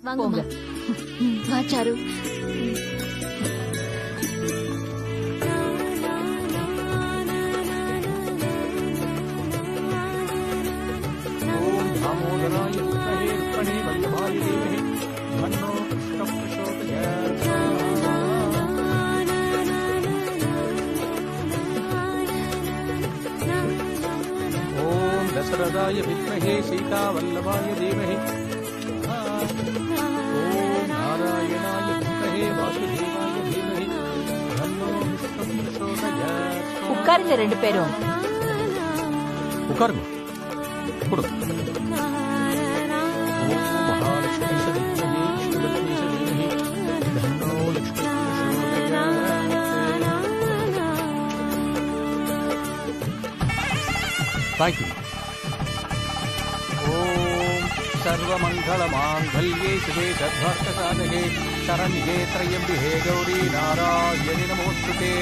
போங்க. வா சாரு. दशरथाय विद्महे सीतावल्लभाय धीमहि ओम नारायणाय विद्महे वासुदेवाय धीमहि तन्नो विष्णुः प्रचोदयात्. உட்காருங்க ரெண்டு பேரும். உட்காருங்க. கொடு. ஓம் மகாலட்சுமி சதிமஹி விஷ்ணுலக்ஷ்மி சதிமஹி தன்னோ லக்ஷ்மி பிரச்சோதயாத். Thank you. सर्वमंगलमांगल्ये शिवे सर्वार्थसाधके शरण्ये त्र्यंबके गौरी नारायणि नमोस्तुते.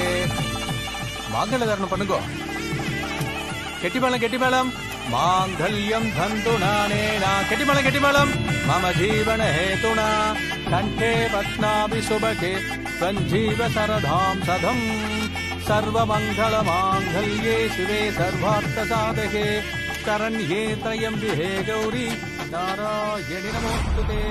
மாங்கல்யதாரணம் பண்ணுங்க. கெட்டிமேளம் மாங்கல்யம் தந்துநானேனா கெட்டிமேளம் மம ஜீவன ஹேதுனா கண்டே பத்னாபி சுபகே சஞ்சீவ சரதாம் சதம் सर्वमंगलमांगल्ये शिवे सर्वार्थसाधके शरण्ये त्र्यंबके गौरी नारायणि नमोस्तुते.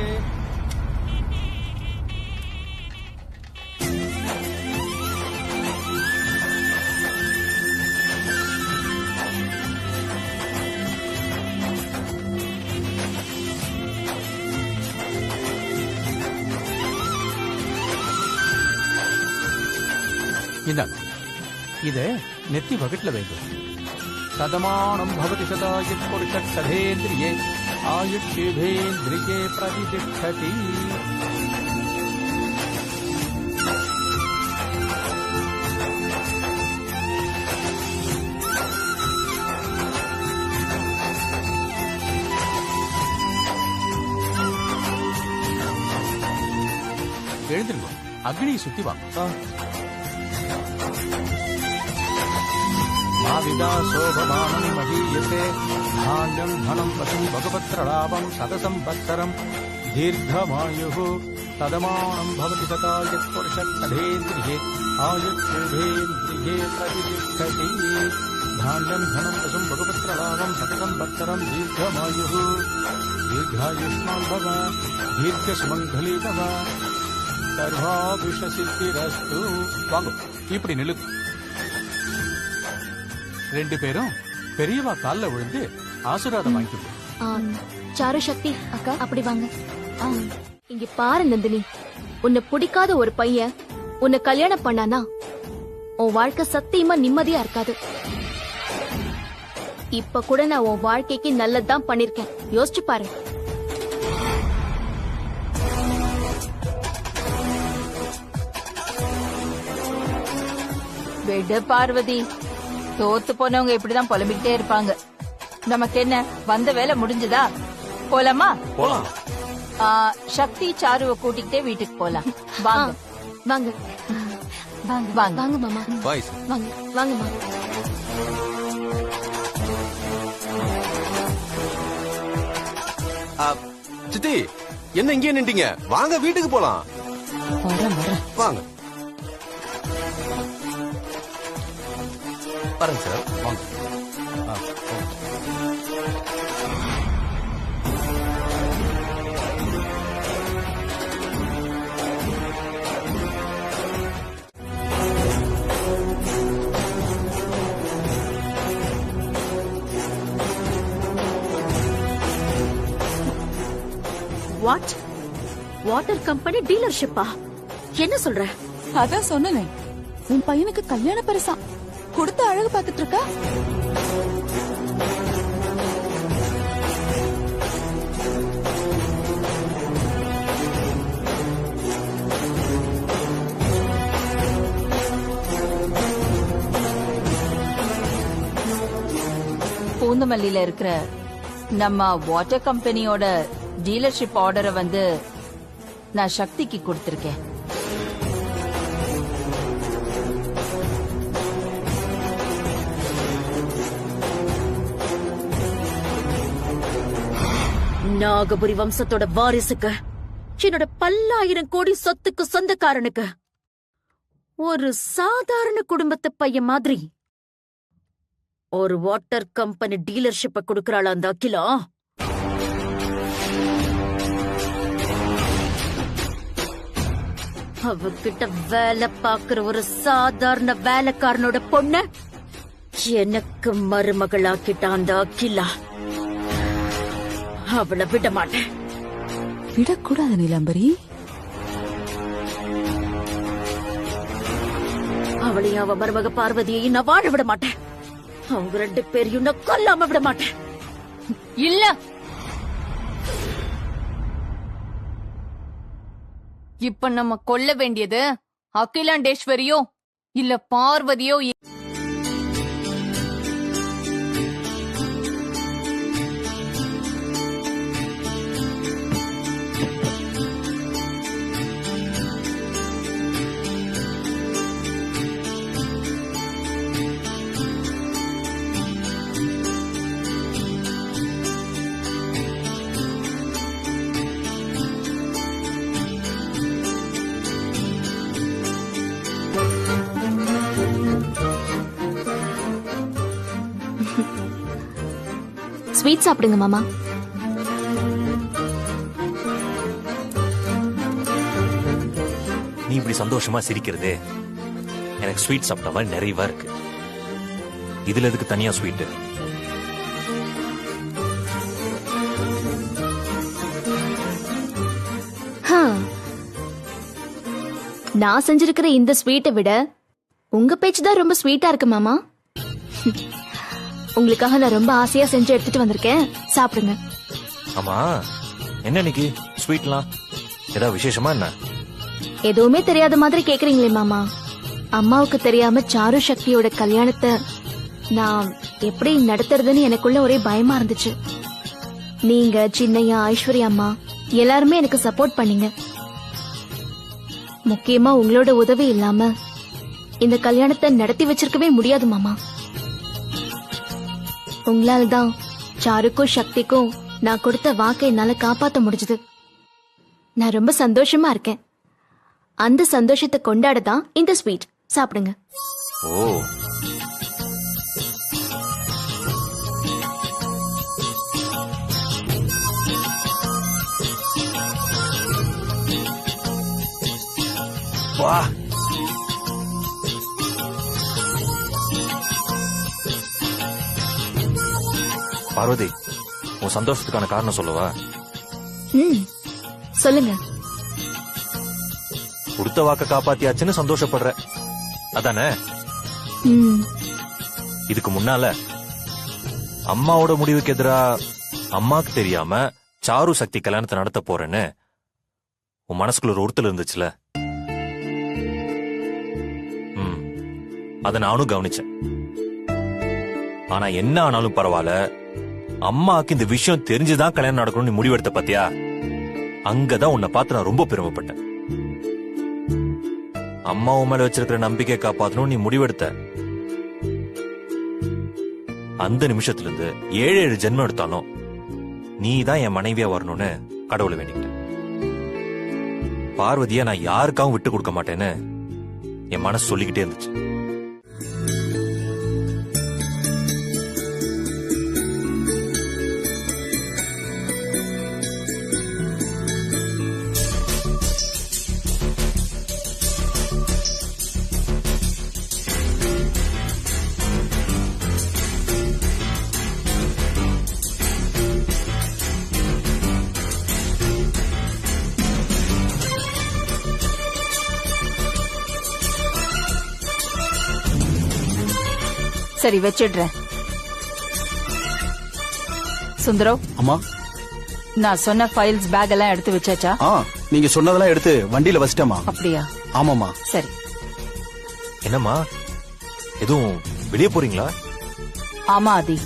இத நெத்தி பக்கெட்ல வைங்க. சதமானம் பவதி சதாயுத் புருஷத் சதேந்திரியே ஆயுட்சேவேந்திரியே பிரதிதிஷ்டதி. எழுந்திருங்க. அக்னியை சுத்தி வாங்க. மாவிதா சோபமானம் மஹீயசே தான்யம் தனம் பசும் பகவத்ரலாபம் சதசம்பத்சரம் தீர்க்கமாயுः ததமானம் பவதி சதாயுத் புருஷத் சதேந்திரியே ஆயுட்சேவேந்திரியே பிரதிதிஷ்டதி. தான்யம் தனம் பசும் பகவத்ரலாபம் சதசம்பத்சரம் தீர்க்கமாயுः தீர்காயுஷ்மான் பவ தீர்க்கசுமங்கலி பவ சர்வாபிஷ சித்திரஸ்து. வாங்க, இப்படி நில்லு. ரெண்டு பேரும் பெரியவா கால்ல விழுந்து ஆசீர்வாதம் வாங்கிக்கணும். சாரு சக்தி அக்கா அப்படி வாங்க. இங்க பாரு நந்தினி, உன்னை பிடிக்காத ஒரு பையன் உன்னை கல்யாணம் பண்ணானா உன் வாழ்க்கை சத்தியமா நிம்மதியா இருக்காது. இப்ப கூட நான் உன் வாழ்க்கைக்கு நல்லதுதான் பண்ணிருக்கேன். யோசிச்சு பாரு. விடு பார்வதி, தோத்து போனவங்க இப்படிதான் புலம்பிக்கிட்டே இருப்பாங்க. நமக்கு என்ன, வந்த வேலை முடிஞ்சதா? போலாமா? போலாம். சக்தி சாருவை கூட்டிக்கிட்டே வீட்டுக்கு போலாம். வாங்க வாங்க வாங்க வாங்க வாங்க மாமா. வாங்க வாங்கம்மா. சித்தி, என்ன இங்கே நின்றீங்க? வாங்க வீட்டுக்கு போலாம். வாங்க பாருங்க சார், வாங்க. வாட்? வாட்டர் கம்பெனி டீலர்ஷிப்பா? என்ன சொல்ற? அதான் சொன்னேன், உன் பையனுக்கு கல்யாண பரிசா கொடுத்து அழகு பார்த்துட்டு இருக்கா. பூந்தமல்லியில இருக்கிற நம்ம வாட்டர் கம்பெனியோட டீலர்ஷிப் ஆர்டரை வந்து நான் சக்திக்கு கொடுத்திருக்கேன். நாகபுரி வம்சத்தோட வாரிசுக்கு என்னோட பல்லாயிரம் கோடி சொத்துக்கு சொந்தக்காரனுக்கு ஒரு சாதாரண குடும்பத்து பையன் மாதிரி ஒரு வாட்டர் கம்பெனி டீலர்ஷிப்ப கொடுக்கறாளா அந்த அகிலா? அவகிட்ட வேலை பாக்குற ஒரு சாதாரண வேலைக்காரனோட பொண்ண எனக்கு மருமகளாக்கிட்ட அந்த அகிலா. அவளை விட மாட்டேன். விடக்கூடாது நீலாம்பரி. அவளையும் அவ மருமக பார்வதியையும் நான் வாழ விட மாட்டேன். அவங்க 2 பேரையும் நான் கொல்லாம விட மாட்டேன். இல்ல, இப்ப நம்ம கொல்ல வேண்டியது அகிலாண்டேஸ்வரியோ இல்ல பார்வதியோ. ஸ்வீட் சாப்பிடுங்க மாமா. நீ இப்படி சந்தோஷமா சிரிக்கிறதே எனக்கு ஸ்வீட் சாப்பிட்ட மாதிரி நிறைவா இருக்கு. இதுல எதுக்கு தனியா ஸ்வீட்? நான் செஞ்சிருக்கிற இந்த ஸ்வீட்டை விட உங்க பேச்சு தான் ரொம்ப ஸ்வீட்டா இருக்கு மாமா. உங்களுக்காக நான் ரொம்ப ஆசையா செஞ்சு எடுத்துட்டு வந்திருக்கேன், சாப்பிடுங்க. ஆமா, என்ன இன்னைக்கு ஸ்வீட்லாம் ஏதாவது விசேஷமா என்ன? எதுவுமே தெரியாத மாதிரி கேக்குறீங்களே மாமா. அம்மாவுக்கு தெரியாம சாரு சக்தியோட கல்யாணத்தை நான் எப்படி நடத்துறதுன்னு எனக்குள்ள ஒரே பயமா இருந்துச்சு. நீங்க, சின்னையா, ஐஸ்வர்யா அம்மா எல்லாருமே எனக்கு சப்போர்ட் பண்ணீங்க. முக்கியமா உங்களோட உதவி இல்லாம இந்த கல்யாணத்தை நடத்தி வச்சிருக்கவே முடியாது மாமா. உங்களால்தான் சாருக்கும் சக்திக்கும் நான் கொடுத்த வாக்கை என்னால காப்பாத்த முடிஞ்சது. நான் ரொம்ப சந்தோஷமா இருக்கேன். அந்த சந்தோஷத்தை கொண்டாடதான் இந்த ஸ்வீட். சாப்பிடுங்க. ஓ, வா. பார்வதி, உன் சந்தோஷத்துக்கான காரணம் சொல்லவா? சொல்லுங்க. கொடுத்த வாக்க காப்பாத்தியாச்சுன்னு சந்தோஷப்படுற அதானே? இதுக்கு முன்னால அம்மாவோட முடிவுக்கு எதிரா அம்மாக்கு தெரியாம சாரு சக்தி கல்யாணத்தை நடத்த போறேன்னு உன் மனசுக்குள்ள ஒரு உறுத்தல் இருந்துச்சுல, அத நானும் கவனிச்சேன். ஆனா என்ன ஆனாலும் பரவாயில்ல, அம்மாக்கு இந்த விஷயம் தெரிஞ்சுதான் கல்யாணம் நடக்கணும்னு முடிவெடுத்த பாத்தியா? அங்கதான் உன்னை பார்த்து நான் ரொம்ப பெருமைப்பட்டேன். அம்மா உன் மேல வச்சிருக்கிற நம்பிக்கை காப்பாத்தணும் நீ முடிவெடுத்த. அந்த நிமிஷத்துல இருந்து 7 ஜென்மம் எடுத்தாலும் நீ தான் என் மனைவியா வரணும்னு கடவுளை வேண்டிக்கிட்டேன். பார்வதியா நான் யாருக்காகவும் விட்டு கொடுக்க மாட்டேன்னு என் மனசு சொல்லிக்கிட்டே இருந்துச்சு. சரி, வச்சிடுறேன். சுந்தரம், அம்மா, நான் சொன்ன ஃபைல்ஸ் பேக் எல்லாம் எடுத்து வச்சாச்சா? நீங்க சொன்னதெல்லாம் எடுத்து வண்டியில வச்சிட்டேமா. அப்படியா? ஆமாமா. சரி. என்னம்மா, எதுவும் வெளியே போறீங்களா? ஆமா ஆதி,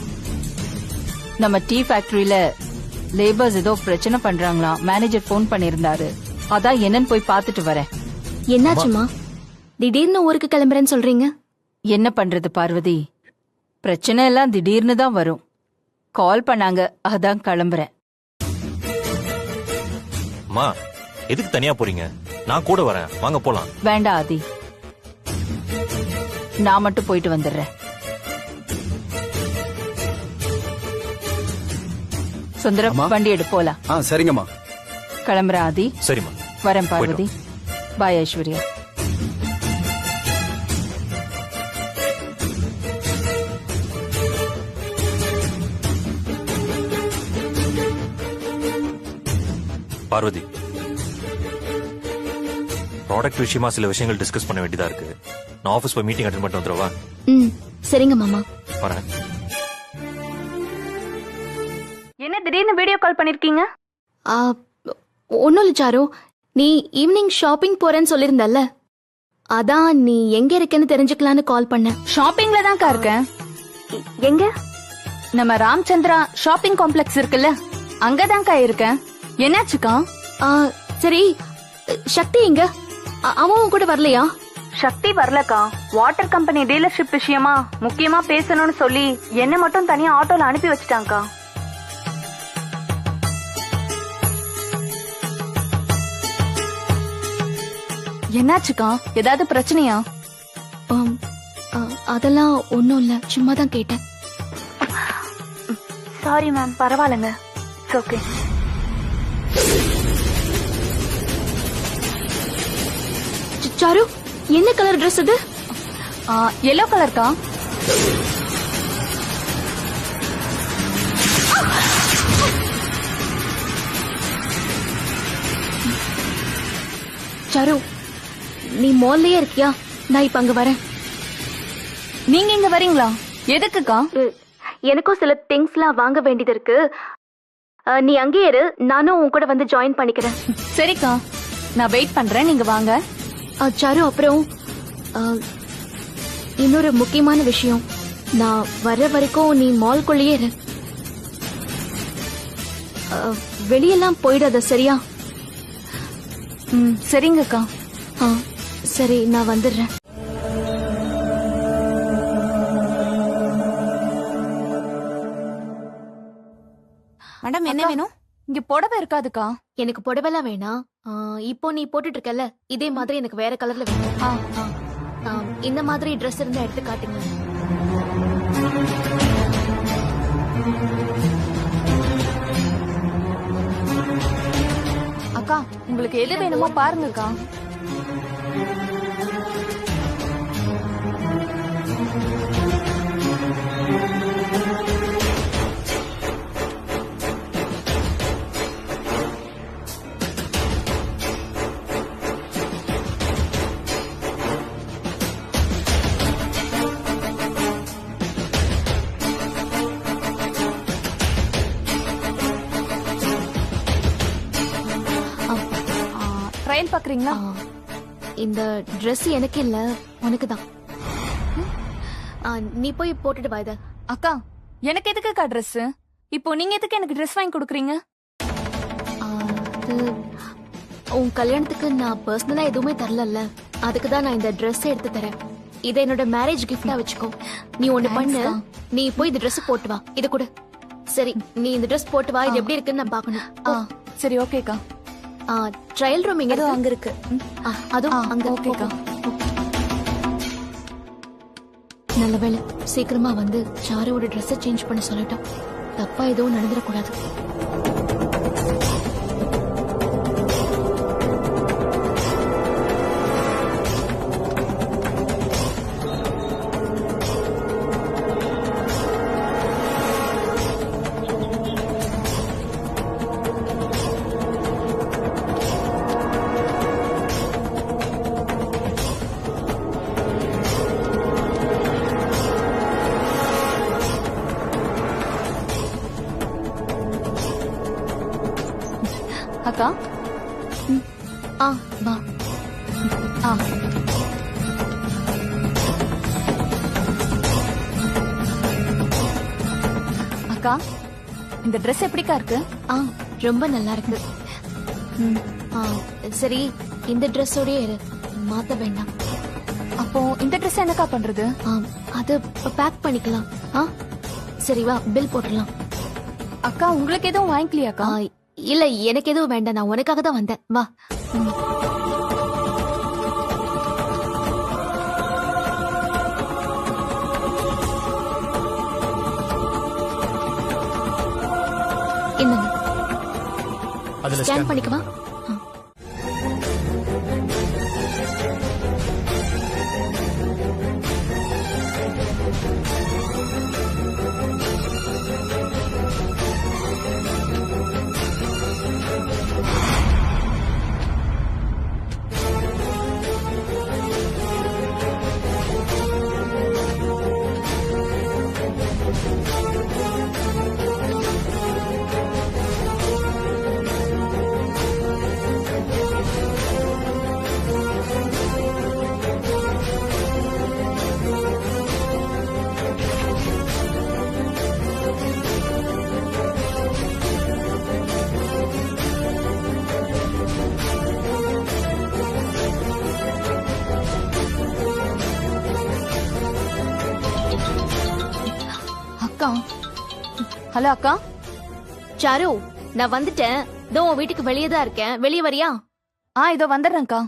நம்ம டீ ஃபேக்டரியில லேபர்ஸ் ஏதோ பிரச்சனை பண்றாங்களாம். Manager phone பண்ணிருந்தாரு. அதான் என்னன்னு போய் பாத்துட்டு வரேன். என்னாச்சுமா திடீர்னு ஊருக்கு கிளம்புறேன்னு சொல்றீங்க? என்ன பண்றது பார்வதி, பிரச்சனை எல்லாம் திடீர்னு தான் வரும். கால் பண்ணாங்க, அதான் கிளம்புறேன். அம்மா, எதுக்கு தனியா போறீங்க? நான் கூட வரேன், வாங்க போலாம். வேண்டாம் ஆதி, நான் மட்டும் போயிட்டு வந்துடுறேன். சுந்தரம், அம்மா. வண்டி எடு போலாம். சரிங்கம்மா. கிளம்புறேன் ஆதி. சரிம்மா. வரேன் பார்வதி. பாய் ஐஸ்வர்யா. பார்வதி, ப்ராடக்ட் விஷயமா சில விஷயங்கள் டிஸ்கஸ் பண்ண வேண்டியதா இருக்கு. நான் ஆபீஸ் போய் மீட்டிங் அட்டெண்ட் பண்ணிட்டு வந்துடுவா. சரிங்க மாமா. வரேன். என்ன திடீர்னு வீடியோ கால் பண்ணிருக்கீங்க? ஒன்னும் இல்ல சாரு, நீ ஈவினிங் ஷாப்பிங் போறேன்னு சொல்லிருந்தல்ல, அதான் நீ எங்க இருக்கேன்னு தெரிஞ்சுக்கலான்னு கால் பண்ணேன். ஷாப்பிங்ல தான்க்கா இருக்கேன். எங்க? நம்ம ராம்சந்திரா ஷாப்பிங் காம்ப்ளெக்ஸ் இருக்குல்ல, அங்கதான்க்கா இருக்கேன். என்னாச்சுக்கா? சரி, சக்தி எங்க? அவன் கூட வரலையா? சக்தி வரலக்கா. வாட்டர் கம்பெனி டீலர்ஷிப் விஷயமா முக்கியமா பேசணும்னு சொல்லி என்ன மட்டும் தனியா ஆட்டோல அனுப்பி வச்சுட்டாங்கக்கா. என்னாச்சுக்கா? ஏதாவது பிரச்சனையா? அதெல்லாம் ஒன்னும் இல்ல, சும்மா தான் கேட்டேன். சாரி மேம், பரவாயில்லைங்க. ஓகே. சாரு, என்ன கலர் ட்ரெஸ் இது? எல்லோ கலர்க்கா. சாரு, நீ மால்லயே இருக்கியா? நான் இப்ப அங்க வரேன். நீங்க இங்க வரீங்களா? எதுக்குக்கா? எனக்கும் சில திங்ஸ்லாம் வாங்க வேண்டியது இருக்கு. நீ அங்கேயே இரு, நானும் உன் கூட வந்து ஜாயின் பண்ணிக்கிறேன். சரிக்கா, நான் வெயிட் பண்றேன், நீங்க வாங்க. சாரு, அப்புறம் இன்னொரு முக்கியமான விஷயம், நான் வர்ற வரைக்கும் நீ மால்குள்ளேயே இரு. வெளியெல்லாம் போயிடாத, சரியா? சரிங்கக்கா. சரி, நான் வந்துடுறேன். மேடம், என்ன வேணும்? இங்க புடவை இருக்காதுக்கா. எனக்கு புடவைலாம் வேணாம். இப்போ நீ போட்டுட்டு இருக்கல, இதே மாதிரி எனக்கு வேற கலர்ல வேணும். இந்த மாதிரி ட்ரெஸ் இருந்தா எடுத்து காட்டுங்க. அக்கா, உங்களுக்கு எது வேணுமோ பாருங்கக்கா. ட்ரையல் பாக்குறீங்களா? இந்த Dress எனக்கு இல்ல, உனக்கு தான். நீ போய் போட்டுட்டு வா இத. அக்கா, எனக்கு எதுக்குக்கா ட்ரெஸ்? இப்போ நீங்க எதுக்கு எனக்கு ட்ரெஸ் வாங்கி கொடுக்குறீங்க? உன் கல்யாணத்துக்கு நான் பர்சனலா எதுவுமே தரலல்ல, அதுக்கு தான் நான் இந்த Dress எடுத்து தரேன். இதை என்னோட மேரேஜ் கிஃப்டா வச்சுக்கோ. நீ ஒண்ணு பண்ணு, நீ போய் இந்த Dress போட்டு வா. இத கொடு. சரி, நீ இந்த Dress போட்டு வா. இது எப்படி இருக்குன்னு நான் பார்க்கணும். சரி, ஓகேக்கா. ட்ரையல் ரூம் எங்க இருக்கு? அங்க இருக்கு. அதுவும் அங்க. ஓகேக்கா. நல்ல வேளை சீக்கிரமா வந்து சாரோட ட்ரெஸ்ஸை சேஞ்ச் பண்ண சொல்லட்டும். தப்பா எதுவும் நடந்துடக்கூடாது. அக்கா, வா. அக்கா, இந்த Dress எப்படிக்கா இருக்கு? ரொம்ப நல்லா இருக்கு. சரி, இந்த ட்ரெஸ்ஸோடயே இரு, மாத்த வேண்டாம். அப்போ இந்த Dress என்னக்கா பண்றது? அது பேக் பண்ணிக்கலாம். சரி, வா, பில் போட்டுடலாம். அக்கா, உங்களுக்கு எதுவும் வாங்கிக்கலையாக்கா? இல்ல, எனக்கு எதுவும் வேண்டாம், நான் உனக்காக தான் வந்தேன். வா. என்னங்க அதுல ஸ்கேன் பண்ணிக்கவா? அக்கா, ஹலோ அக்கா. சாரு, நான் வந்துட்டேன். இதோ உன் வீட்டுக்கு வெளியே தான் இருக்கேன். வெளியே வரியா? இதோ வந்துடுறேன்க்கா.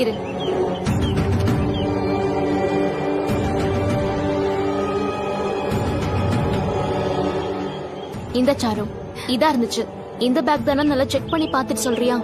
இரு. இந்த சாரு, இதா இருந்துச்சு. இந்த பேக் தானே, நல்லா செக் பண்ணி பார்த்துட்டு சொல்றியா?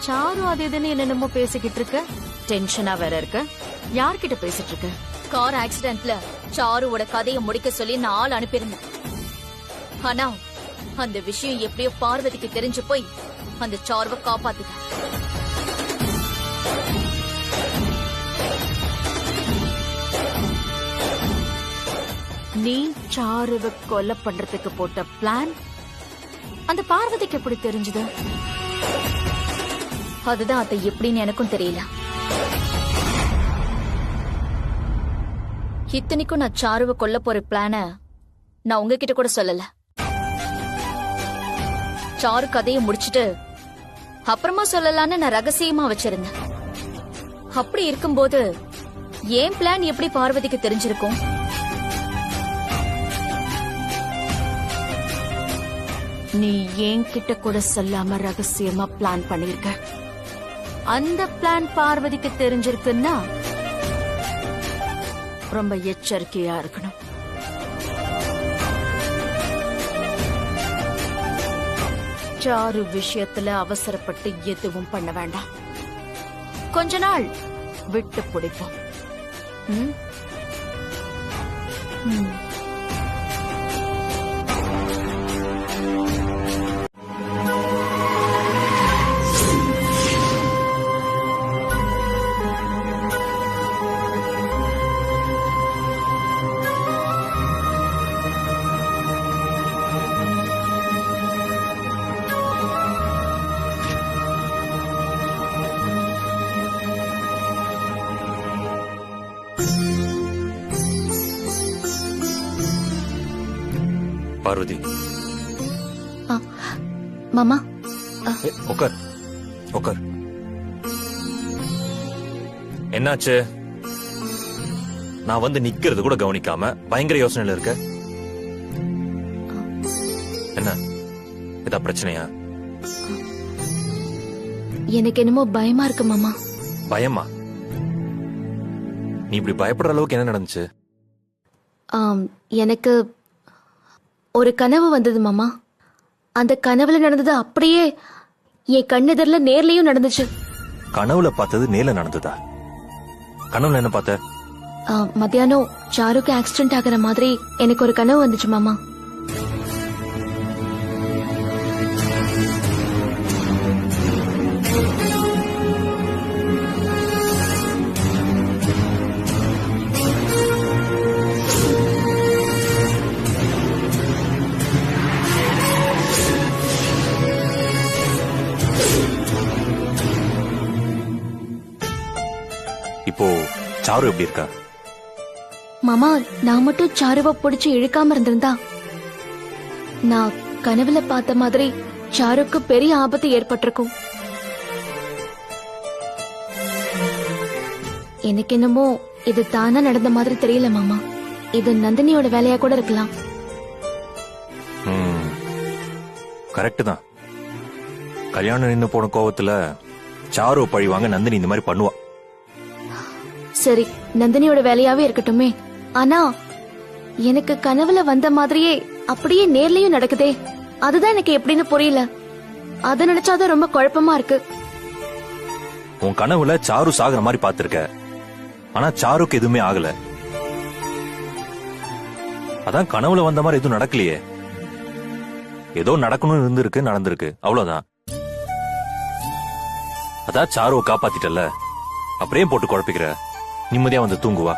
சாரு அது இதுன்னு என்னென்னமோ பேசிக்கிட்டு இருக்க. டென்ஷனா வேற இருக்க. யார்கிட்ட பேசிட்டு இருக்க? கார் ஆக்சிடென்ட்ல சாருவோட கதையை முடிக்க சொல்லி நான் ஆள் அனுப்பியிருந்தேன். ஆனா அந்த விஷயம் எப்படியோ பார்வதிக்கு தெரிஞ்சு போய் அந்த சாருவை காப்பாத்திட்டேன். நீ சாருவை கொலை பண்றதுக்கு போட்ட பிளான் அந்த பார்வதிக்கு எப்படி தெரிஞ்சது? அதுதான் அதை எப்படின்னு எனக்கும் தெரியல. இத்தனைக்கும் நான் சாருவை கொல்ல போற பிளான நான் உங்ககிட்ட கூட சொல்லல. சாரு கதையை முடிச்சிட்டு அப்புறமா சொல்லலான்னு நான் ரகசியமா வச்சிருந்தேன். அப்படி இருக்கும்போது ஏன் பிளான் எப்படி பார்வதிக்கு தெரிஞ்சிருக்கும்? நீ என்கிட்ட கூட சொல்லாம ரகசியமா பிளான் பண்ணிருக்க. அந்த பிளான் பார்வதிக்கு தெரிஞ்சிருக்குன்னா ரொம்ப எச்சரிக்கையா இருக்கணும். சாரு விஷயத்துல அவசரப்பட்டு எதுவும் பண்ண வேண்டாம். கொஞ்ச நாள் விட்டு பிடிப்போம். ம்? ம். பார்வதி, மாமா, உட்கார் உட்கார். என்னாச்சு? நான் வந்து நிக்கிறது கூட கவனிக்காம பயங்கர யோசனையில இருக்க. என்ன, ஏதா பிரச்சனையா? எனக்கு என்னமோ பயமா இருக்கு மாமா. பயமா? நீ இப்படி பயப்படுற அளவுக்கு என்ன நடந்துச்சு? எனக்கு ஒரு கனவு வந்தது மாமா. அந்த கனவுல நடந்தது அப்படியே என் கண்ணெதிரில நேர்லயும் நடந்துச்சு. கனவுல பார்த்தது நேர்ல நடந்ததா? கனவுல என்ன பார்த்த? மத்தியானம் சாருக்கு ஆக்சிடென்ட் ஆகிற மாதிரி எனக்கு ஒரு கனவு வந்துச்சு மாமா. இப்போ சாரு எப்படி இருக்கா? மாமா, நான் மட்டும் சாருவை பிடிச்சு இழுக்காம இருந்திருந்தா நான் கனவுல பார்த்த மாதிரி சாருக்கு பெரிய ஆபத்து ஏற்பட்டிருக்கும். எனக்கு என்னமோ இது தானா நடந்த மாதிரி தெரியல மாமா. இது நந்தினியோட வேலையா கூட இருக்கலாம். கரெக்ட் தான். கல்யாணம் நின்னு போன கோவத்துல சாரு பழி வாங்க நந்தினி இந்த மாதிரி பண்ணுவா. சரி, நந்தினியோட வேலையாவே இருக்கட்டுமே. ஆனா எனக்கு கனவுல வந்த மாதிரியே அப்படியே நேர்லயும் நடக்குதே. அதுதான் எனக்கு எப்படின்னு புரியல. அத நினைச்சாதான் ரொம்ப குழப்பமா இருக்கு. உன் கனவுல சாரு சாகுற மாதிரி பாத்திருக்க. ஆனா சாருக்கு எதுவுமே ஆகல. அதான் கனவுல வந்த மாதிரி எதுவும் நடக்கலையே. ஏதோ நடக்கணும்னு இருந்திருக்கு, நடந்திருக்கு, அவ்வளவுதான். அதான் சாருவை காப்பாத்திட்டல, அப்படியே போட்டு குழப்பிக்கிற. நிம்மதியா வந்து தூங்குவா.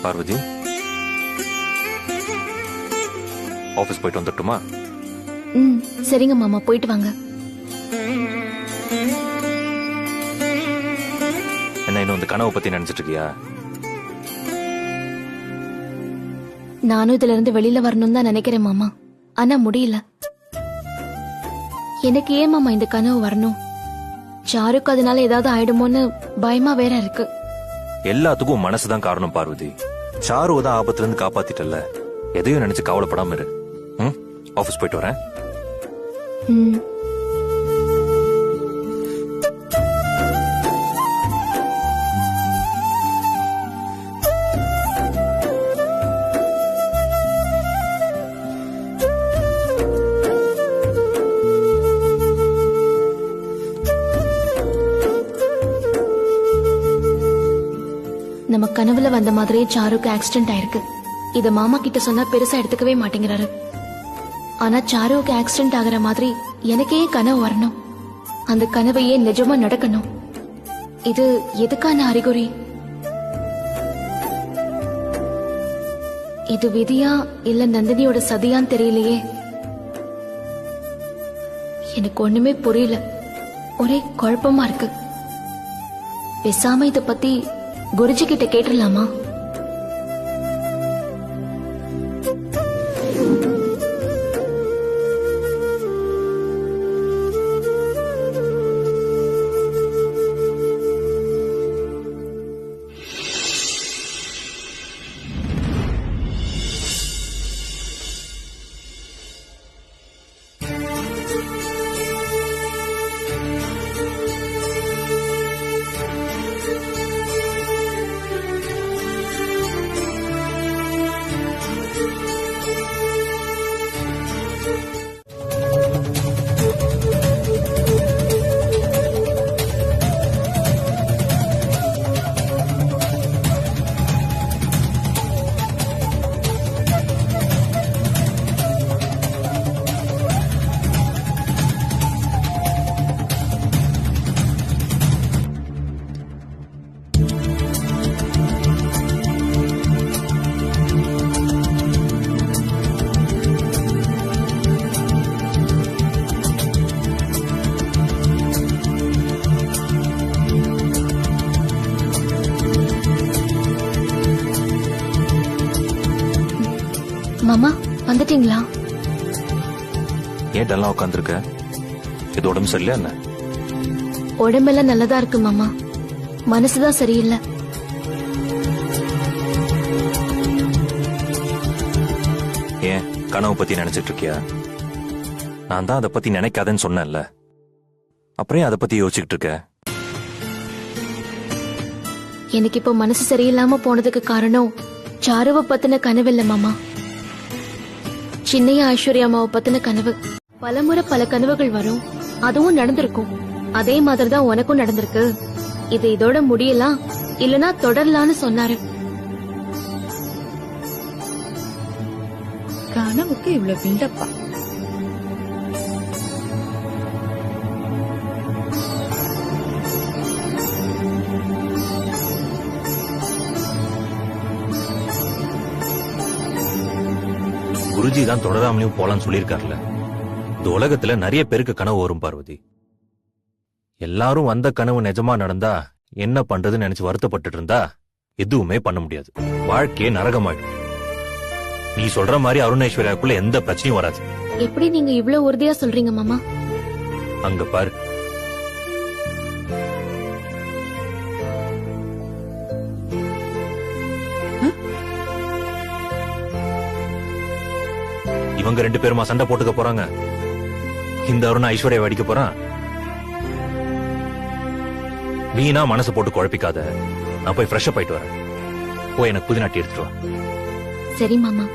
பார்வதி, ஆபீஸ் போயிட்டு வந்துட்டுமா? சரிங்க மாமா, போயிட்டு வாங்க. என்ன இன்னும் இந்த கனவை பத்தி நினைச்சிட்டு இருக்கியா? நானும் இதுல இருந்து வெளியில வரணும்னு தான் நினைக்கிறேன் மாமா. ஆனா முடியல. எனக்கு ஏன் மாமா இந்த கனவு வரணும்? சாருக்கு அதனால ஏதாவது ஆயிடுமோன்னு பயமா வேற இருக்கு. எல்லாத்துக்கும் மனசுதான் காரணம் பார்வதி. சாருவை தான் ஆபத்துல இருந்து காப்பாத்திட்டல, எதையும் நினைச்சு கவலைப்படாம இரு. ஆபீஸ் போயிட்டு வரேன். நம்ம கனவுல வந்த மாதிரியே சாருக்கு ஆக்சிடென்ட் ஆயிருக்கு. இத மாமா கிட்ட சொன்னா பெருசா எடுத்துக்கவே மாட்டேங்கிறாரு. ஆனா சாருக்கு ஆக்சிடென்ட் ஆகிற மாதிரி எனக்கே கனவு வரணும். அந்த கனவையே நிஜமா நடக்கணும். இது எதுக்கான அறிகுறி? இது விதியா இல்ல நந்தினியோட சதியான்னு தெரியலையே. எனக்கு ஒண்ணுமே புரியல. ஒரே குழப்பமா இருக்கு. பேசாம இத பத்தி குருஜி கிட்ட கேட்டுடலாமா? மாமா வந்துட்டீங்களா? ஏன் டல்லா உட்காந்துருக்க? இது உடம்பு சரியில்லையா என்ன? உடம்பெல்லாம் நல்லதா இருக்கு மாமா, மனசுதான் சரியில்லை. ஏன் கனவு பத்தி நினைச்சிட்டு இருக்கியா? நான் தான் அதை பத்தி நினைக்காதேன்னு சொன்னேன்ல, அப்புறம் அதை பத்தி யோசிச்சுட்டு இருக்க? எனக்கு இப்ப மனசு சரியில்லாம போனதுக்கு காரணம் சாருவை பத்தின கனவு இல்ல மாமா, சின்னையா ஐஸ்வர்யா அம்மாவை பத்தின கனவு. பலமுறை பல கனவுகள் வரும், அதுவும் நடந்திருக்கும். அதே மாதிரிதான் உனக்கும் நடந்திருக்கு. இது இதோட முடியலாம் இல்லனா தொடரலான்னு சொன்னாரு. கனவுக்கு இவ்வளவு பில்டப்பா? குருஜி தான் தொடராமலையும் போலான்னு சொல்லியிருக்காருல. இந்த உலகத்துல நிறைய பேருக்கு கனவு வரும் பார்வதி. எல்லாரும் வந்த கனவு நிஜமா நடந்தா என்ன பண்றதுன்னு நினைச்சு வருத்தப்பட்டு இருந்தா எதுவுமே பண்ண முடியாது. வாழ்க்கையே நரகமாயிடும். நீ சொல்ற மாதிரி அருணேஸ்வரியாக்குள்ள எந்த பிரச்சனையும் வராது. எப்படி நீங்க இவ்வளவு உறுதியா சொல்றீங்க மாமா? அங்க பாரு, இவங்க 2 பேருமா சண்டை போட்டுக்க போறாங்க. இந்த அருண் ஐஸ்வர்யா அடிக்க போறான். வீணா மனசு போட்டு குழப்பிக்காத. நான் போய் ஃப்ரெஷ் அப் ஆயிட்டு வரேன். போய் எனக்கு புதினாட்டி எடுத்துட்டு வா. சரி மாமா.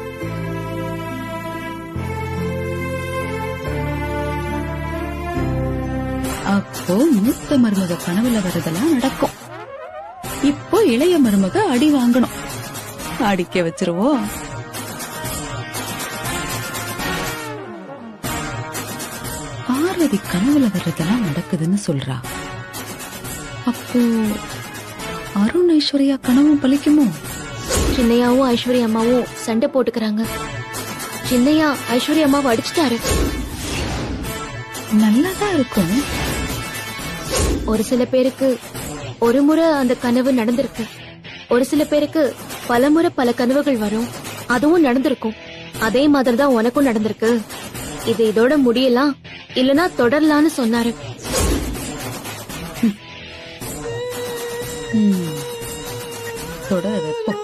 அப்போ மூத்த மருமக கனவுல வரதெல்லாம் நடக்கும். இப்போ இளைய மருமக அடி வாங்கணும். அடிக்க வச்சிருவோம். பார்வதி கனவுல வர்றதெல்லாம் நடக்குதுன்னு சொல்றா. அப்போ அருண் ஐஸ்வர்யா கனவும் பலிக்குமோ? சின்னையாவும் ஐஸ்வர்யா அம்மாவும் சண்டை போட்டுக்கிறாங்க. சின்னையா ஐஸ்வர்யா அம்மாவை அடிச்சுட்டாரு. நல்லாதான் இருக்கும். ஒரு சில பேருக்கு ஒரு முறை அந்த கனவு நடந்திருக்கு, ஒரு சில பேருக்கு பலமுறை பல கனவுகள் வரும், அதுவும் நடந்திருக்கும். அதே மாதிரிதான் உனக்கும் நடந்திருக்கு. இது இதோட முடியலாம் இல்லனா தொடரலான்னு சொன்னாரு. தொடர வைப்போம்.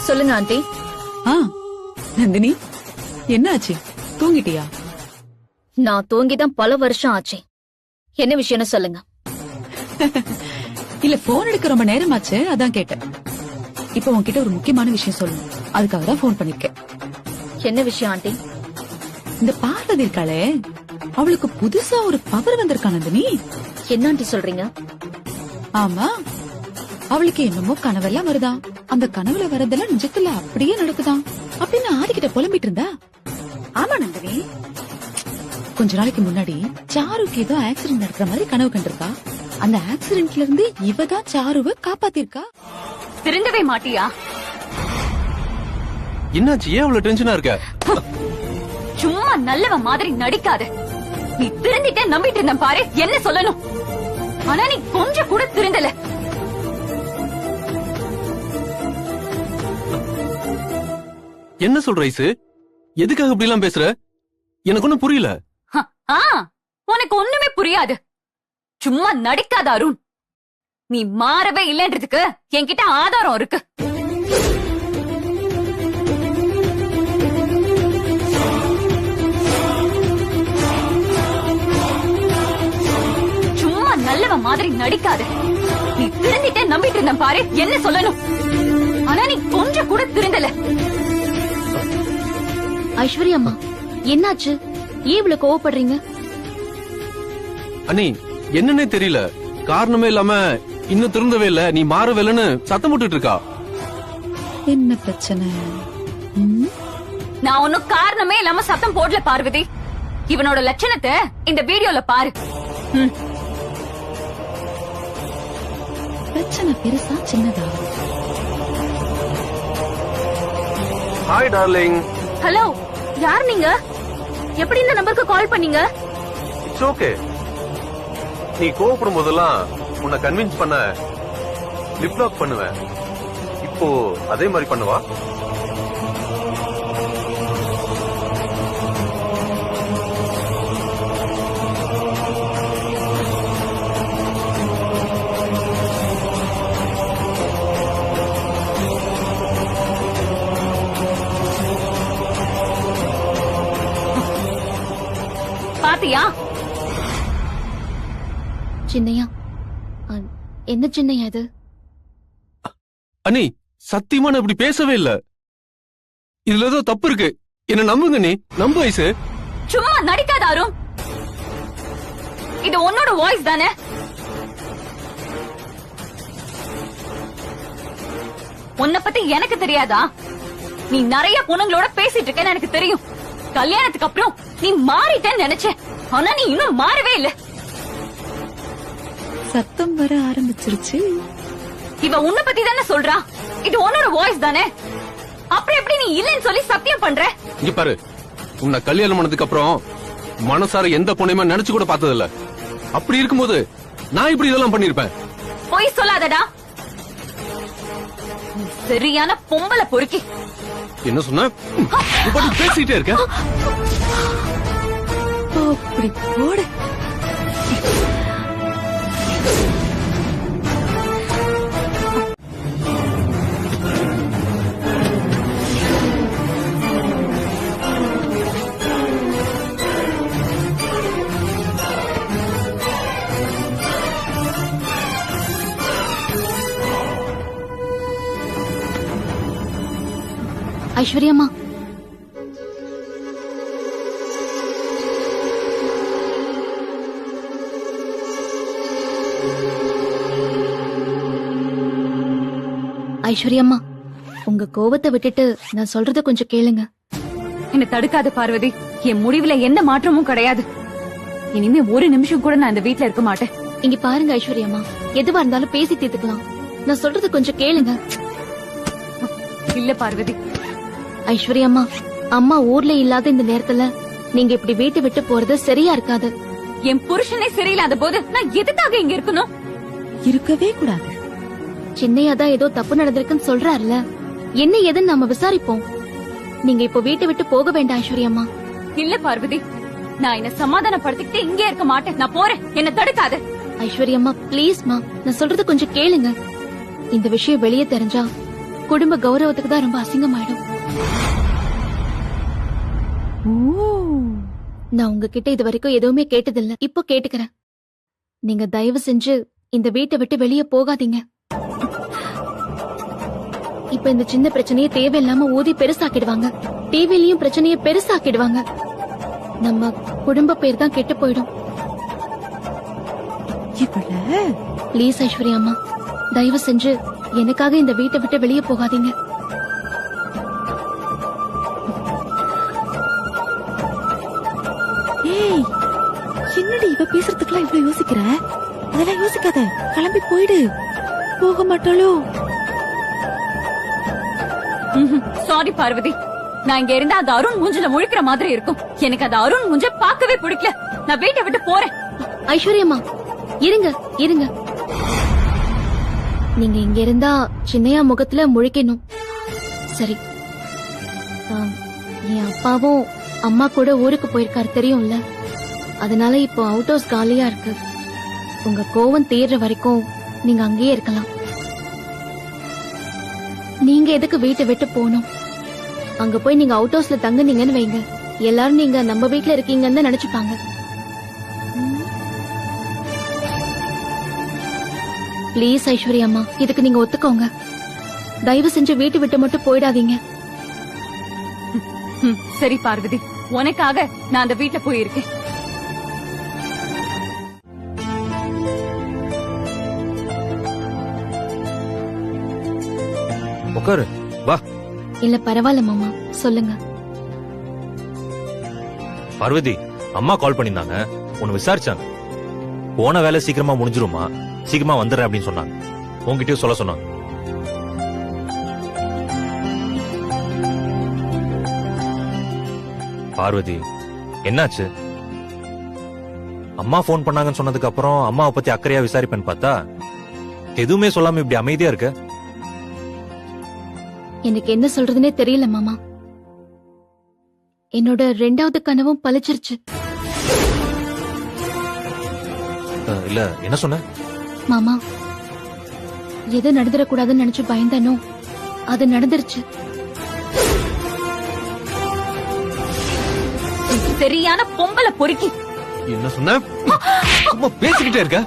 சொல்லுங்க ஆண்டி. நந்தினி, என்னாச்சு? தூங்கிட்டியா? நான் தூங்கிதான் பல வருஷம் ஆச்சு. என்ன விஷயம்னு சொல்லுங்க. இல்ல, போன் எடுக்க ரொம்ப நேரமாச்சு, அதான் கேட்டேன். இப்ப உன்கிட்ட ஒரு முக்கியமான விஷயம் சொல்லணும், அதுக்காக தான் போன் பண்ணிருக்கேன். என்ன விஷயம் ஆண்டி? இந்த பார்வதி இருக்காளே, அவளுக்கு புதுசா ஒரு பவர் வந்திருக்கா நந்தினி. என்ன ஆண்டி சொல்றீங்க? ஆமா, அவளுக்கு என்னமோ கனவெல்லாம் வருதா. அந்த கனவுல வரதெல்லாம் நிஜத்துல அப்படியே நடக்குதாம் அப்படின்னு ஆதிக்கிட்ட புலம்பிட்டு இருந்தா. ஆமா நந்தினி, கொஞ்ச நாளைக்கு முன்னாடி சாருக்கு ஏதோ ஆக்சிடென்ட் நடக்கிற மாதிரி கனவு கண்டிருக்கா. அந்த ஆக்சிடென்ட்ல இருந்து இவ தான் சாருவை காப்பாத்திருக்கா. திருந்தவே மாட்டியா? என்னாச்சு? ஏன் அவ்வளவு டென்ஷனா இருக்க? சும்மா நல்லவ மாதிரி நடிக்காத. நீ திருந்திட்டே நம்பிட்டு இருந்த பாரு. என்ன சொல்லணும்? ஆனா நீ கொஞ்சம் கூட திருந்தல. என்ன சொல்ற ஐசு? எதுக்காக இப்படி எல்லாம் பேசுற? எனக்கு ஒண்ணும் புரியல. உனக்கு ஒண்ணுமே புரியாது. சும்மா நடிக்காத அருண். நீ மாறவே இல்லைன்றதுக்கு என்கிட்ட ஆதாரம் இருக்கு. சும்மா நல்லவ மாதிரி நடிக்காத. நீ திருந்திட்டே நம்பிட்டு இருந்த பாரு. என்ன சொல்லணும்? ஆனா நீ கொஞ்சம் கூட திருந்தல. ஐஸ்வர்யா அம்மா, என்னாச்சு? ஏன் இவ்வளவு கோவப்படுறீங்க? அண்ணி, என்னன்னே தெரியல. காரணமே இல்லாம இன்னும் திருந்தவே இல்ல, நீ மாறவே இல்லன்னு சத்தம் போட்டுட்டு இருக்கா. என்ன பிரச்சனை? நான் ஒன்னும் காரணமே இல்லாம சத்தம் போடல பார்வதி. இவனோட லட்சணத்தை இந்த வீடியோல பாரு. பிரச்சனை பெருசா சின்னதா? Hi darling. ஹலோ, யார் நீங்க? எப்படி இந்த நம்பருக்கு கால் பண்ணீங்க? It's okay. நீ கோவப்படும் போதெல்லாம் உன்னை கன்வின்ஸ் பண்ண லிப் லாக் பண்ணுவேன். இப்போ அதே மாதிரி பண்ணுவா? பாத்தியா? சின்னையா, என்ன சின்னையா இது? அண்ணி, சத்தியமா நான் இப்படி பேசவே இல்ல. இதுல ஏதோ தப்பு இருக்கு. என்ன நம்புங்க நீ. நம்பு ஐசு. சும்மா நடிக்காத அருண். இது உன்னோட வாய்ஸ் தானே? உன்னை பத்தி எனக்கு தெரியாதா? நீ நிறைய பொண்ணுங்களோட பேசிட்டு இருக்கேன்னு எனக்கு தெரியும். கல்யாணத்துக்கு அப்புறம் நீ மாறிட்டேன்னு நினைச்சேன். ஆனா நீ இன்னும் மாறவே இல்ல. சத்தம் வர ஆரம்பிச்சிருச்சு. இவ உன்னை பத்தி தானே சொல்றா. இது உன்னோட வாய்ஸ் தானே? அப்புறம் எப்படி நீ இல்லன்னு சொல்லி சத்தியம் பண்ற? இங்க பாரு, உன்னை கல்யாணம் பண்ணதுக்கு அப்புறம் மனசார எந்த பொண்ணையுமே நினைச்சு கூட பார்த்தது இல்ல. அப்படி இருக்கும்போது நான் இப்படி இதெல்லாம் பண்ணிருப்பேன். பொய் சொல்லாதடா. நீ சரியான பொம்பளை பொறுக்கி. என்ன சொன்ன? பேசிட்டே இருக்க. அப்படி போடு. ஐஸ்வர்யம்மா, ஐஸ்வர்யம்மா, உங்க கோவத்தை விட்டுட்டு நான் சொல்றத கொஞ்சம் கேளுங்க. என்ன தடுக்காத பார்வதி. என் முடிவுல எந்த மாற்றமும் கிடையாது. இனிமே ஒரு நிமிஷம் கூட நான் இந்த வீட்ல இருக்க மாட்டேன். இங்க பாருங்க ஐஸ்வர்யம்மா, எதுவா இருந்தாலும் பேசி தீர்த்துக்கலாம். நான் சொல்றத கொஞ்சம் கேளுங்க. இல்ல பார்வதி. ஐஸ்வர்யம்மா, அம்மா ஊர்ல இல்லாத இந்த நேரத்துல நீங்க இப்படி வீட்டை விட்டு போறது சரியா இருக்காது. என் புருஷனே சரியில்லாத போது நான் எதுக்காக இங்க இருக்கணும்? இருக்கவே கூடாது. சின்னையா தான் ஏதோ தப்பு நடந்திருக்குன்னு சொல்றாருல, என்ன ஏதுன்னு நாம விசாரிப்போம். நீங்க இப்போ வீட்டை விட்டு போக வேண்டாம் ஐஸ்வர்யம்மா. இல்ல பார்வதி, நான் என்ன சமாதானப்படுத்திக்கிட்டு இங்கே இருக்க மாட்டேன். நான் போறேன். என்ன தடுக்காத. ஐஸ்வர்யம்மா ப்ளீஸ்மா, நான் சொல்றத கொஞ்சம் கேளுங்க. இந்த விஷயம் வெளியே தெரிஞ்சா குடும்ப கௌரவத்துக்கு தான் ரொம்ப அசிங்கமாயிடும். நான் உங்ககிட்ட இது வரைக்கும் எதுவுமே கேட்டதில்ல, இப்போ கேட்டுக்கிறேன். நீங்க தயவு செஞ்சு இந்த வீட்டை விட்டு வெளியே போகாதீங்க. இப்ப இந்த சின்ன பிரச்சனையை தேவையில்லாம ஊதி பெருசாக்கிடுவாங்க. டிவிலையும் பிரச்சனையை பெருசாக்கிடுவாங்க. நம்ம குடும்ப பேர் தான் கெட்டு போயிடும். ப்ளீஸ் ஐஸ்வர்யா அம்மா, தயவு செஞ்சு எனக்காக இந்த வீட்டை விட்டு வெளியே போகாதீங்க. ஏய், என்னடி இவ பேசுறதுக்குலாம் இவ்வளவு யோசிக்கிற? அதெல்லாம் யோசிக்காத, கிளம்பி போயிடு. போக மாட்டாளோ? சாரி பார்வதி, நான் இங்க இருந்தா அது அருண் மூஞ்சில முழிக்கிற மாதிரி இருக்கும். எனக்கு அது அருண் மூஞ்ச பார்க்கவே பிடிக்கல. நான் வீட்டை விட்டு போறேன். ஐஸ்வர்யம்மா இருங்க இருங்க, நீங்க இங்க இருந்தா சின்னையா முகத்துல முழிக்கணும். சரி, என் அப்பாவும் அம்மா கூட ஊருக்கு போயிருக்காரு தெரியும்ல, அதனால இப்போ அவுட் ஹவுஸ் காலியா இருக்கு. உங்க கோவம் தீர்ற வரைக்கும் நீங்க அங்கேயே இருக்கலாம். நீங்க எதுக்கு வீட்டை விட்டு போகணும்? அங்க போய் நீங்க அவுட் ஹவுஸ்ல தங்குனீங்கன்னு வைங்க, எல்லாரும் நீங்க நம்ம வீட்டுல இருக்கீங்கன்னு நினைச்சுப்பாங்க. பிளீஸ் ஐஸ்வர்யா அம்மா, இதுக்கு நீங்க ஒத்துக்கோங்க. தயவு செஞ்சு வீட்டு விட்டு மட்டும் போயிடாதீங்க. சரி பார்வதி, உனக்காக நான் அந்த வீட்டுல போயிருக்கேன். உட்காரு, வா. இல்ல பரவாயில்ல மாமா, சொல்லுங்க. பார்வதி, அம்மா கால் பண்ணிருந்தாங்க, உன்னை விசாரிச்சாங்க. போன வேலை சீக்கிரமா முடிஞ்சிருமா, சீக்கிரமா வந்துடுறேன் அப்படின்னு சொன்னாங்க. உங்ககிட்டயும் சொல்ல சொன்னாங்க. பார்வதி, என்னாச்சு? அம்மா ஃபோன் பண்ணாங்கன்னு சொன்னதுக்கு அப்புறம் அம்மாவை பத்தி அக்கறையா விசாரிப்பேன்னு பார்த்தா எதுவுமே சொல்லாம இப்படி அமைதியா இருக்க. எனக்கு என்ன சொல்றதுனே தெரியல மாமா. என்னோட 2வது கனவும் பலிச்சிருச்சு. இல்ல, என்ன சொன்ன? மாமா, எது நடந்துடக்கூடாதுன்னு நினைச்சு பயந்தானோ அது நடந்துருச்சு. சரியான பொம்பளை பொறுக்கி. என்ன சொன்ன? சும்மா பேசிக்கிட்டே இருக்க.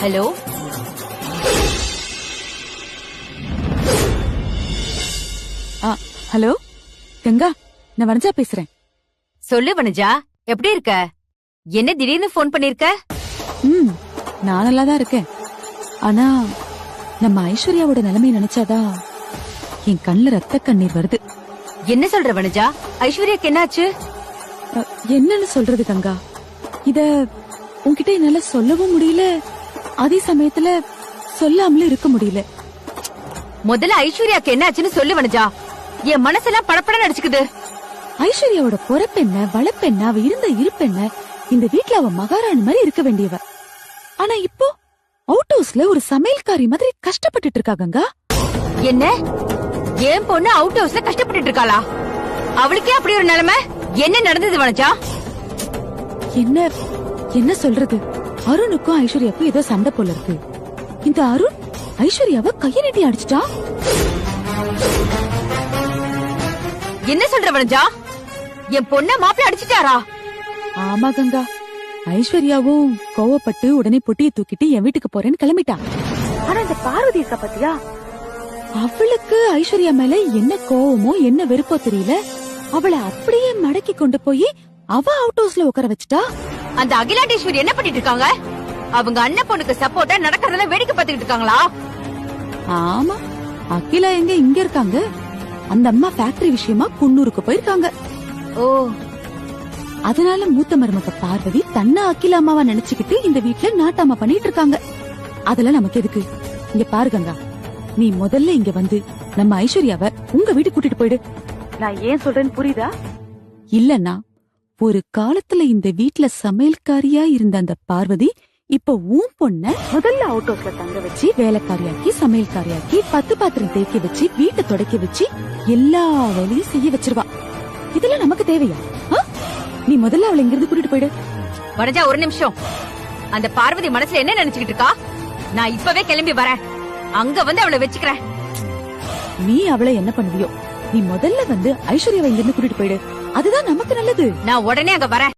ஹலோ, ஹலோ கங்கா, நான் வனஜா பேசுறேன். சொல்லு வனஜா, எப்படி இருக்க? என்ன திடீர்னு போன் பண்ணிருக்க? நான் நல்லா தான் இருக்கேன். ஆனா நம்ம ஐஸ்வர்யாவோட நிலைமை நினைச்சாதான் என் கண்ணுல ரத்த கண்ணீர் வருது. என்ன சொல்ற வனஜா? ஐஸ்வர்யாக்கு என்னாச்சு? என்னன்னு சொல்றது கங்கா? இத உன்கிட்ட என்னால சொல்லவும் முடியல, அதே சமயத்துல சொல்லாமலும் இருக்க முடியல. முதல்ல ஐஸ்வர்யாக்கு என்னாச்சுன்னு சொல்லு வனஜா. என் மனசெல்லாம் படப்பட நடிச்சுக்குது. ஐஸ்வர்யாவோட பொறப்பென்ன, வளப்பென்ன, அவ இருந்த இருப்பென்ன, இந்த வீட்ல அவ மகாராணி மாதிரி இருக்க வேண்டியவ. ஆனா இப்போ அவுட் ஹவுஸ்ல ஒரு சமையல்காரி மாதிரி கஷ்டப்பட்டுட்டு இருக்கா கங்கா. என்ன? என் பொண்ணு அவுட் ஹவுஸ்ல கஷ்டப்பட்டுட்டு இருக்காளா? அவளுக்கே அப்படி ஒரு நிலைமை? என்ன நடந்தது வனஜா? என்ன சொல்றது? அருணுக்கும் ஐஸ்வர்யாவுக்கும் ஏதோ சண்டை போல இருக்கு. இந்த அருண் ஐஸ்வர்யாவை கையை நீட்டி அடிச்சிட்டா. என்ன சொல்ற வனஜா? என் பொண்ண மாப்பிள்ள அடிச்சிட்டாரா? ஆமா கங்கா, ஐஸ்வர்யாவும் கோவப்பட்டு உடனே பொட்டியை தூக்கிட்டு என் வீட்டுக்கு போறேன்னு கிளம்பிட்டா. ஆனா இந்த பார்வதி இருக்கா பாத்தியா, அவளுக்கு ஐஸ்வர்யா மேல என்ன கோவமோ என்ன வெறுப்போ தெரியல, அவளை அப்படியே மடக்கி கொண்டு போய் அவ அவுட் ஹவுஸ்ல உட்கார வச்சுட்டா. அந்த அகிலாண்டேஸ்வரி என்ன பண்ணிட்டு இருக்காங்க? அவங்க அண்ணன் பொண்ணுக்கு சப்போர்ட்டா நடக்கிறதெல்லாம் வேடிக்கை பார்த்துக்கிட்டு இருக்காங்களா? ஆமா, அகிலா எங்க இங்க இருக்காங்க. அந்த அம்மா ஃபேக்டரி விஷயமா குன்னூருக்கு போயிருக்காங்க. ஓ, அதனால மூத்த மருமக பார்வதி தன்னை அகிலா அம்மாவா நினைச்சுக்கிட்டு இந்த வீட்டுல நாட்டாமா பண்ணிட்டு இருக்காங்க. அதெல்லாம் நமக்கு எதுக்கு? இங்க பாரு கங்கா, நீ முதல்ல இங்க வந்து நம்ம ஐஸ்வர்யாவை உங்க வீட்டுக்கு கூட்டிட்டு போயிடு. நான் ஏன் சொல்றேன்னு புரியுதா? இல்லன்னா ஒரு காலத்துல இந்த வீட்ல சமையல்காரியா இருந்த அந்த பார்வதி இப்ப உன் பொண்ண முதல்ல அவுட் ஹவுஸ்ல தங்க வச்சு வேலைக்காரியாக்கி சமையல்காரியாக்கி 10 பாத்திரம் தேய்க்க வச்சு வீட்டை துடைக்க வச்சு எல்லா வேலையும் செய்ய வச்சிருவா. இதெல்லாம் நமக்கு தேவையா? நீ முதல்ல அவளை இங்கிருந்து கூட்டிட்டு போயிடு. வனஜா, ஒரு நிமிஷம். அந்த பார்வதி மனசுல என்ன நினைச்சுக்கிட்டு இருக்கா? நான் இப்பவே கிளம்பி வரேன். அங்க வந்து அவளை வச்சுக்கிறேன். நீ அவளை என்ன பண்ணுவியோ, நீ முதல்ல வந்து ஐஸ்வர்யாவை இங்கிருந்து கூட்டிட்டு போயிடு. அதுதான் நமக்கு நல்லது. நான் உடனே அங்க வரேன்.